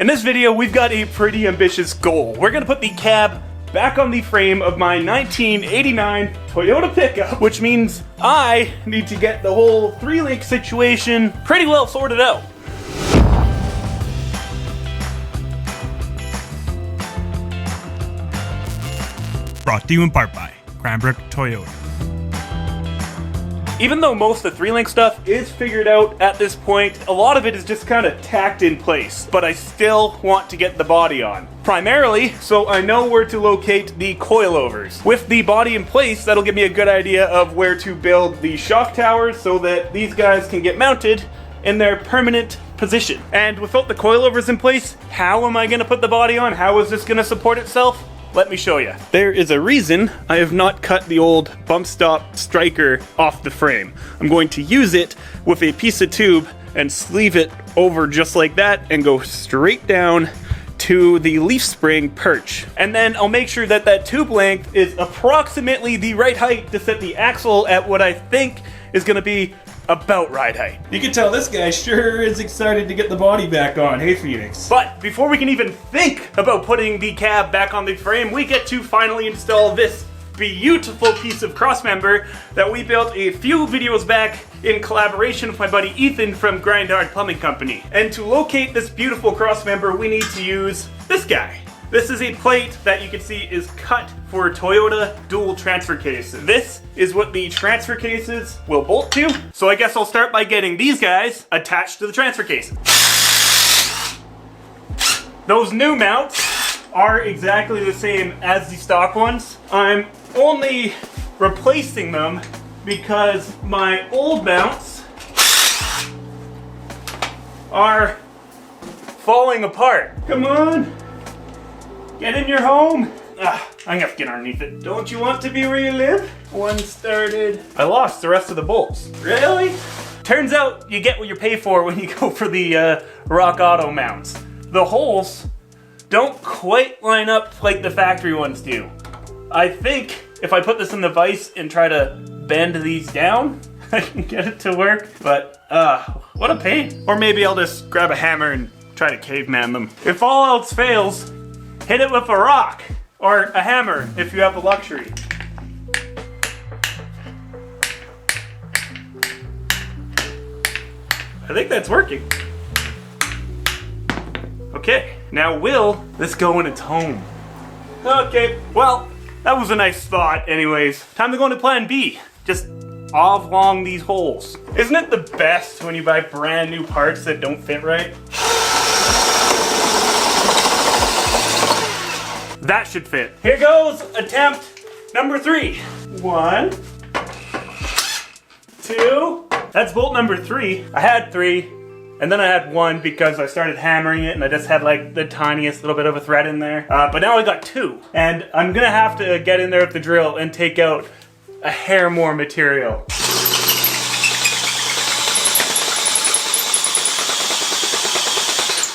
In this video, we've got a pretty ambitious goal. We're gonna put the cab back on the frame of my 1989 Toyota pickup, which means I need to get the whole 3-link situation pretty well sorted out. Brought to you in part by Cranbrook Toyota. Even though most of the 3-link stuff is figured out at this point, a lot of it is just kind of tacked in place, but I still want to get the body on. Primarily, so I know where to locate the coilovers. With the body in place, that'll give me a good idea of where to build the shock towers so that these guys can get mounted in their permanent position. And without the coilovers in place, how am I gonna put the body on? How is this gonna support itself? Let me show you. There is a reason I have not cut the old bump stop striker off the frame. I'm going to use it with a piece of tube and sleeve it over just like that and go straight down to the leaf spring perch. And then I'll make sure that that tube length is approximately the right height to set the axle at what I think is gonna be about ride height. You can tell this guy sure is excited to get the body back on, hey Phoenix? But before we can even think about putting the cab back on the frame, we get to finally install this beautiful piece of crossmember that we built a few videos back in collaboration with my buddy Ethan from Grind-Hard Plumbing Company. And to locate this beautiful crossmember, we need to use this guy. This is a plate that you can see is cut for Toyota dual transfer cases. This is what the transfer cases will bolt to. So I guess I'll start by getting these guys attached to the transfer cases. Those new mounts are exactly the same as the stock ones. I'm only replacing them because my old mounts are falling apart. Come on. Get in your home! I'm gonna have to get underneath it. Don't you want to be where you live? One started. I lost the rest of the bolts. Really? Turns out you get what you pay for when you go for the Rock Auto mounts. The holes don't quite line up like the factory ones do. I think if I put this in the vise and try to bend these down, I can get it to work, but what a pain. Or maybe I'll just grab a hammer and try to caveman them. If all else fails, hit it with a rock, or a hammer if you have the luxury. I think that's working. Okay, now will this go in its home? Okay, well, that was a nice thought anyways. Time to go into plan B. Just oblong these holes. Isn't it the best when you buy brand new parts that don't fit right? That should fit. Here goes attempt number 3. 1, 2. That's bolt number 3. I had 3, and then I had 1 because I started hammering it and I just had like the tiniest little bit of a thread in there. But now I got 2. And I'm gonna have to get in there with the drill and take out a hair more material.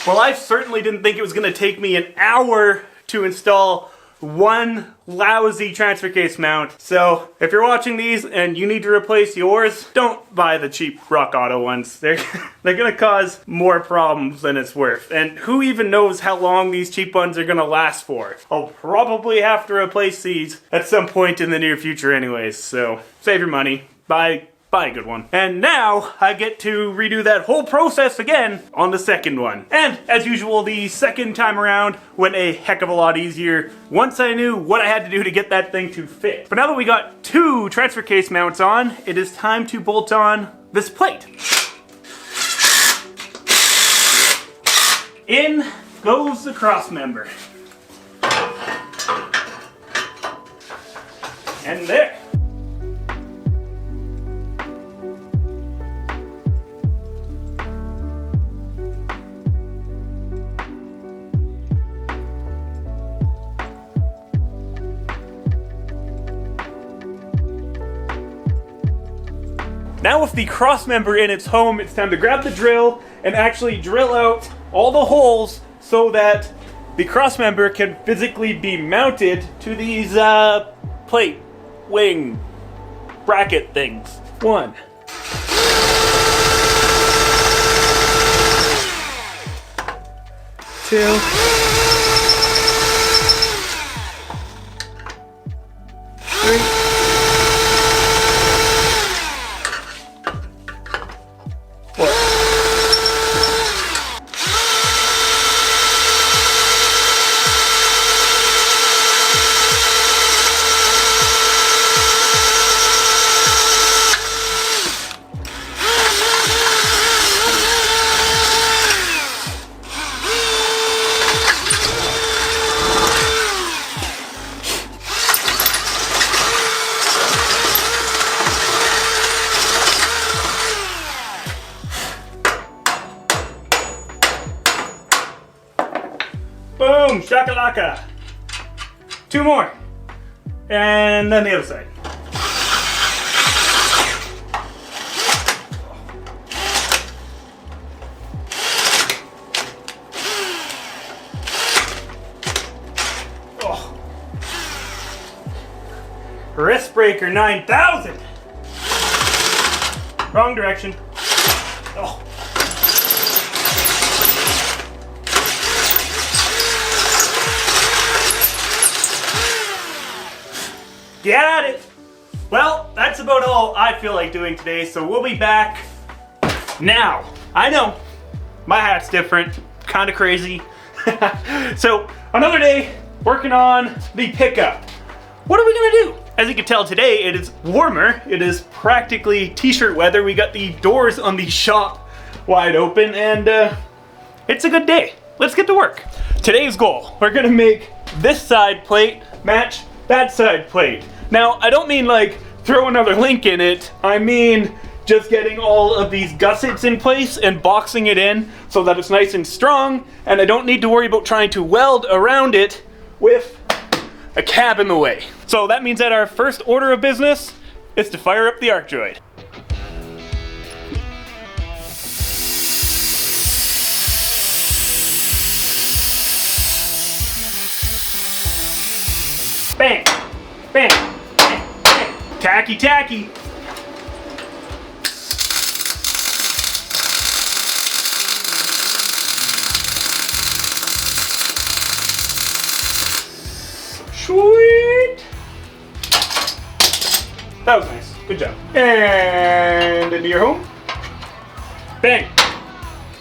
Well, I certainly didn't think it was gonna take me an hour to install one lousy transfer case mount. So if you're watching these and you need to replace yours, don't buy the cheap Rock Auto ones. They're gonna cause more problems than it's worth. And who even knows how long these cheap ones are gonna last for? I'll probably have to replace these at some point in the near future anyways. So save your money, buy a good one. And now I get to redo that whole process again on the second one. And as usual, the second time around went a heck of a lot easier once I knew what I had to do to get that thing to fit. But now that we got 2 transfer case mounts on, it is time to bolt on this plate. In goes the cross member. And there. Now with the crossmember in its home, it's time to grab the drill and actually drill out all the holes so that the crossmember can physically be mounted to these plate wing bracket things. 1. 2. 2. Boom, shakalaka. 2 more. And then the other side. Oh. Wrist breaker 9000. Wrong direction. Oh. Get it! Well, that's about all I feel like doing today, so we'll be back now. I know, my hat's different, kind of crazy. So, another day working on the pickup. What are we gonna do? As you can tell today, it is warmer. It is practically t-shirt weather. We got the doors on the shop wide open, and it's a good day. Let's get to work. Today's goal, we're gonna make this side plate match that side plate. Now, I don't mean like throw another link in it. I mean just getting all of these gussets in place and boxing it in so that it's nice and strong, and I don't need to worry about trying to weld around it with a cab in the way. So that means that our first order of business is to fire up the arc droid. Bang, bang, bang, bang. Tacky, tacky. Sweet. That was nice. Good job. And into your home. Bang.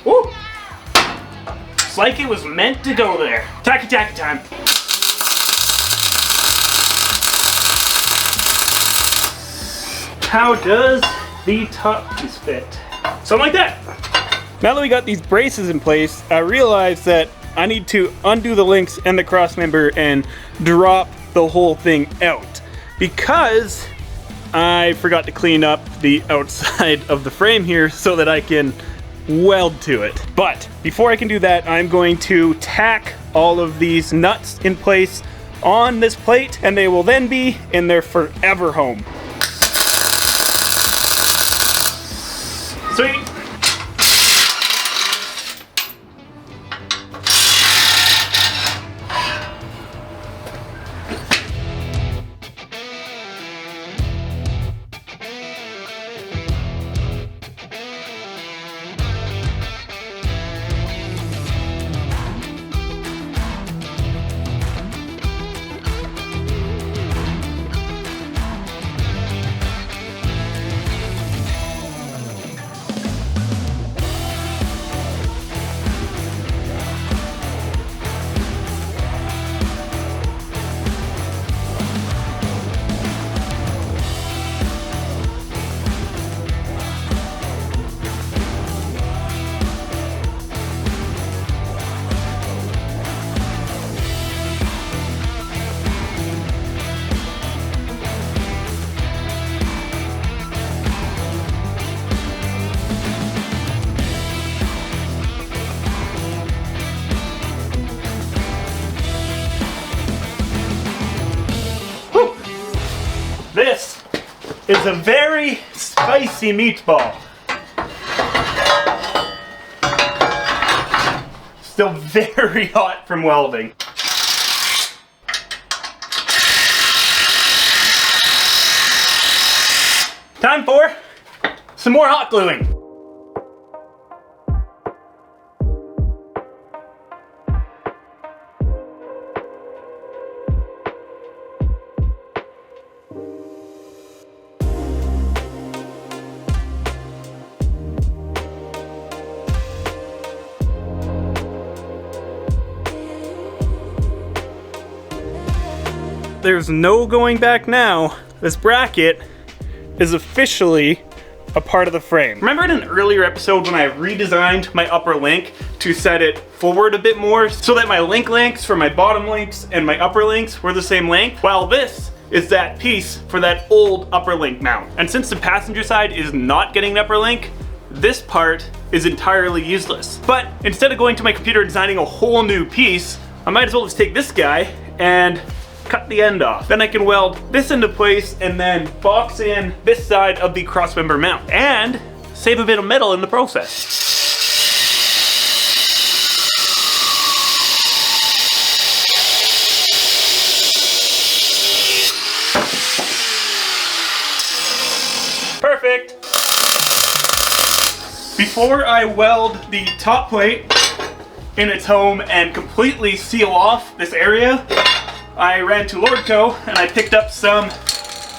Woo. It's like it was meant to go there. Tacky, tacky time. How does the top piece fit? Something like that. Now that we got these braces in place, I realized that I need to undo the links and the cross member and drop the whole thing out because I forgot to clean up the outside of the frame here so that I can weld to it. But before I can do that, I'm going to tack all of these nuts in place on this plate, and they will then be in their forever home. Sweet. This is a very spicy meatball. Still very hot from welding. Time for some more hot gluing. there's no going back now. This bracket is officially a part of the frame. Remember in an earlier episode when I redesigned my upper link to set it forward a bit more so that my link lengths for my bottom links and my upper links were the same length? Well, this is that piece for that old upper link mount. And since the passenger side is not getting an upper link, this part is entirely useless. But instead of going to my computer and designing a whole new piece, I might as well just take this guy and cut the end off. Then I can weld this into place and then box in this side of the crossmember mount and save a bit of metal in the process. Perfect. Before I weld the top plate in its home and completely seal off this area, I ran to Lordco and I picked up some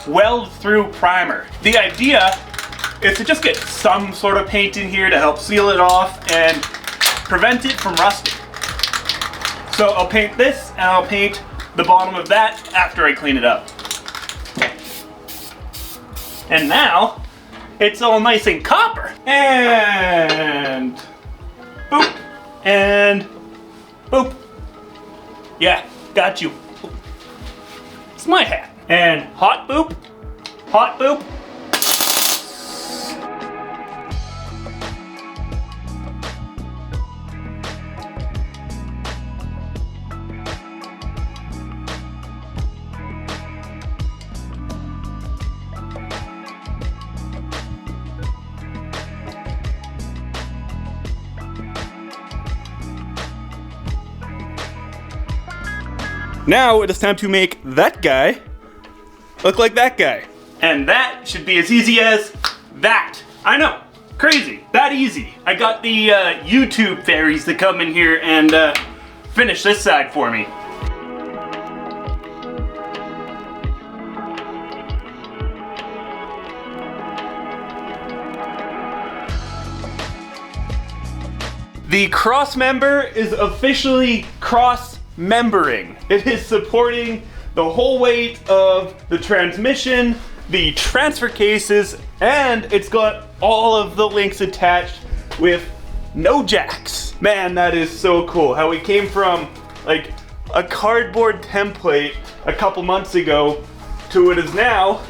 weld-through primer. The idea is to just get some sort of paint in here to help seal it off and prevent it from rusting. So I'll paint this and I'll paint the bottom of that after I clean it up. And now it's all nice and copper. And boop. And boop. Yeah, got you. It's my hat. And hot boop. Hot boop. Now it is time to make that guy look like that guy. And that should be as easy as that. I know, crazy, that easy. I got the YouTube fairies to come in here and finish this side for me. The cross member is officially cross-membering. It is supporting the whole weight of the transmission, the transfer cases, and it's got all of the links attached with no jacks. Man, that is so cool. How we came from like a cardboard template a couple months ago to it is now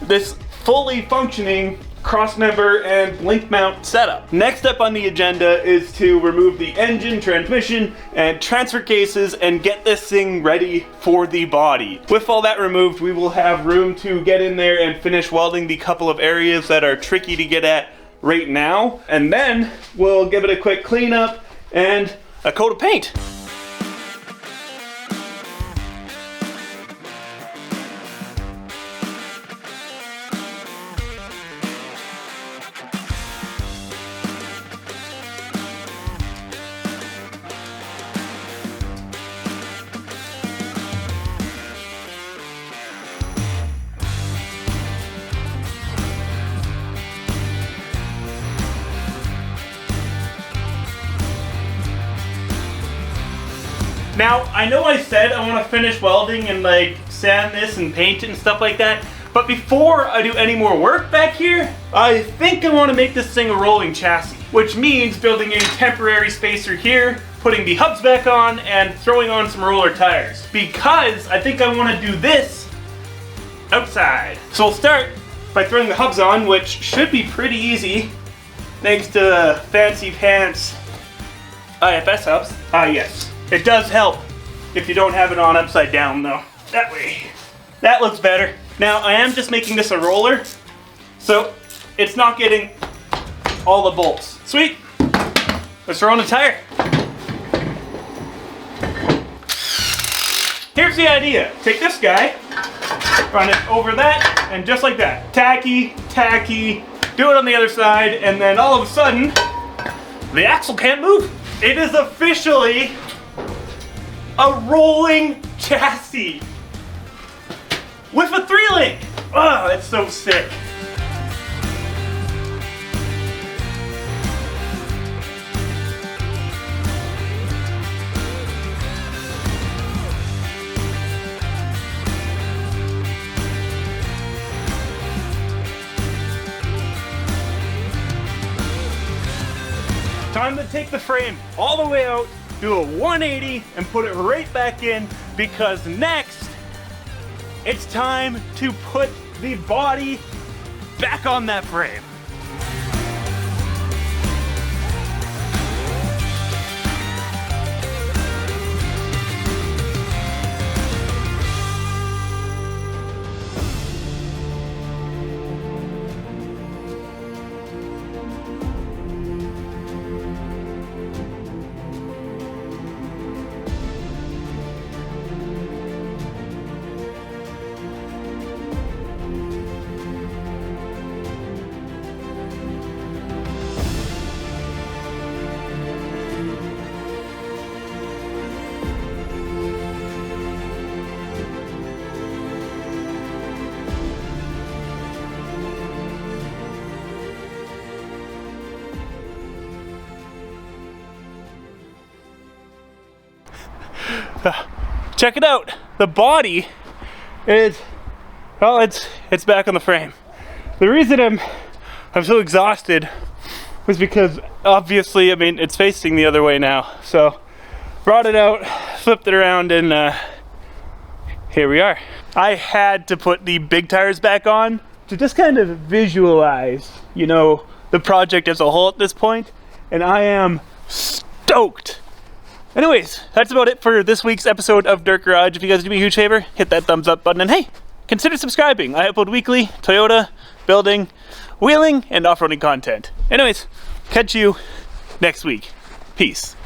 this fully functioning cross-member and link mount setup. Next up on the agenda is to remove the engine, transmission, and transfer cases and get this thing ready for the body. With all that removed, we will have room to get in there and finish welding the couple of areas that are tricky to get at right now. And then we'll give it a quick cleanup and a coat of paint. Now, I know I said I want to finish welding and like sand this and paint it and stuff like that, but before I do any more work back here, I think I want to make this thing a rolling chassis, which means building a temporary spacer here, putting the hubs back on, and throwing on some roller tires, because I think I want to do this outside. So we'll start by throwing the hubs on, which should be pretty easy, thanks to fancy pants IFS hubs. Yes. It does help if you don't have it on upside down though. That way. That looks better. Now I am just making this a roller, so it's not getting all the bolts. Sweet. Let's throw on the tire. Here's the idea. Take this guy, run it over that, and just like that. Tacky, tacky, do it on the other side, and then all of a sudden, the axle can't move. It is officially a rolling chassis with a 3-link. Oh, that's so sick. time to take the frame all the way out, do a 180 and put it right back in, because next it's time to put the body back on that frame. Check it out. The body is, well, it's back on the frame. The reason I'm so exhausted was because obviously, I mean, it's facing the other way now. So brought it out, flipped it around, and here we are. I had to put the big tires back on to just kind of visualize, you know, the project as a whole at this point, and I am stoked. Anyways, that's about it for this week's episode of Dirt Garage. If you guys do me a huge favor, hit that thumbs up button, and hey, consider subscribing. I upload weekly Toyota, building, wheeling, and off-roading content. Anyways, catch you next week. Peace.